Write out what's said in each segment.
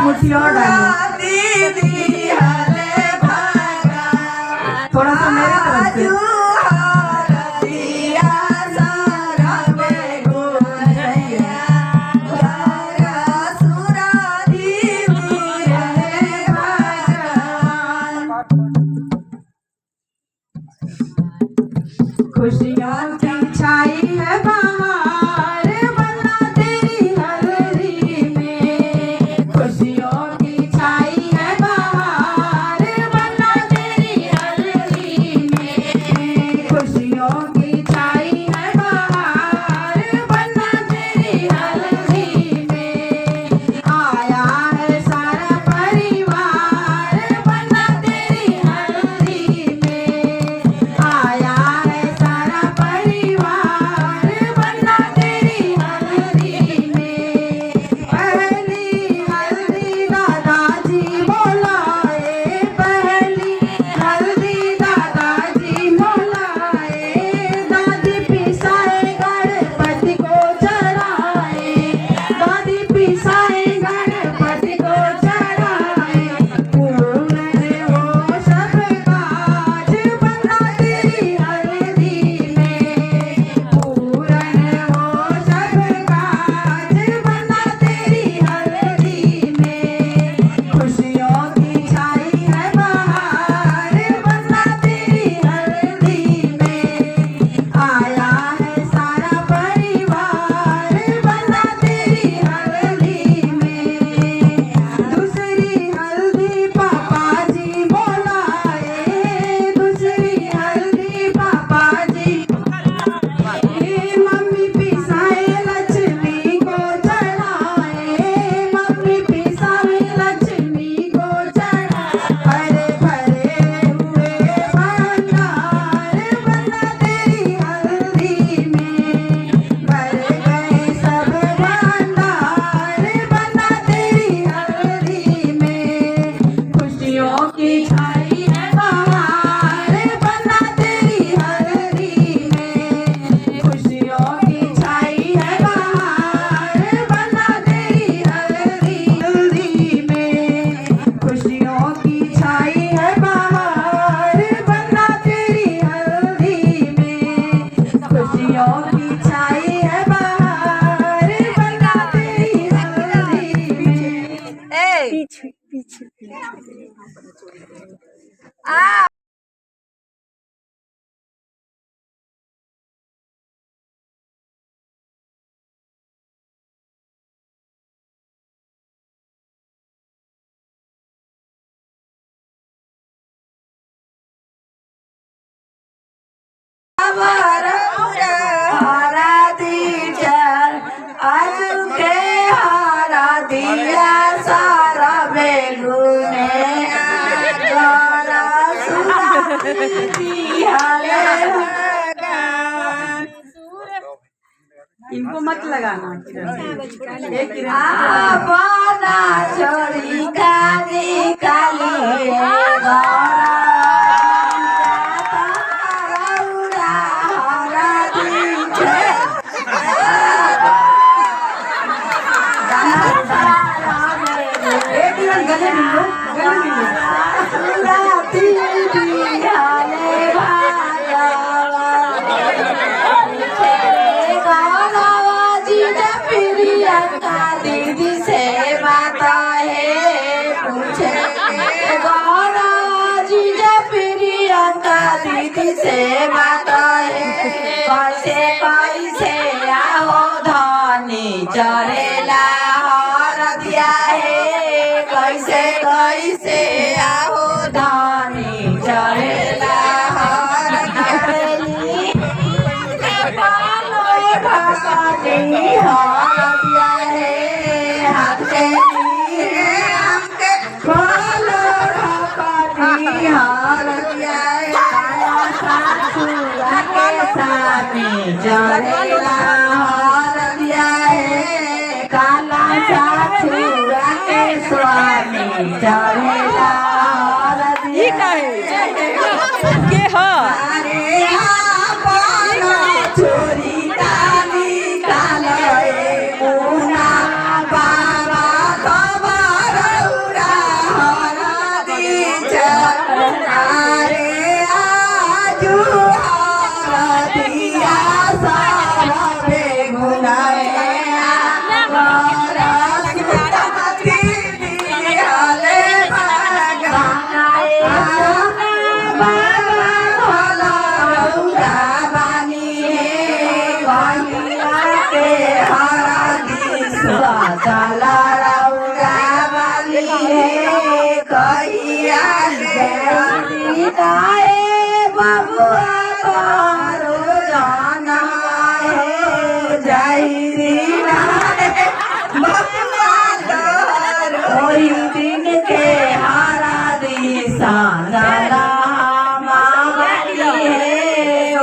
मुट्ठी और डालो, थोड़ा सा मेरे तरफ से। खुशियों की छाई है बाहर बना तेरी हल्दी में, खुशियों की छाई है बाहर बना तेरी हल्दी में, खुशियों की छाई है बाहर बना तेरी हल्दी में, आया है सारा परिवार बना तेरी हल्दी में, आया है सारा परिवार इनको मत लगाना किरण। एक किरण अपना छोड़ी का निकाली गले मिलो गले मिलो दीदी से बात है पूछे गौरव जीजा प्रियंका दीदी से बात है कैसे कैसे आहो धनी चढ़ेला हर दिया है कैसे कैसे आहो धनी चढ़ेला हर दिया चढ़ेला हर दिया है काला छुआ के स्वामी चढ़ेला हर दिया के ह छोरी डाली काले मुना बाबा खबर हर दी चढ़ारे आजू हर दिया सारे गुनाए चला रौगा वाली है कहिया गाए बबुआ करो जाना है जाहिरी बबुआ कोई दिन के हारा दिशा चला मावली है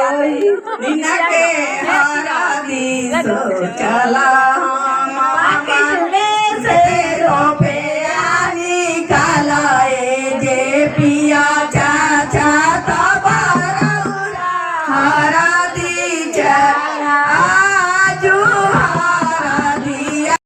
दिन के हारा दिशा चला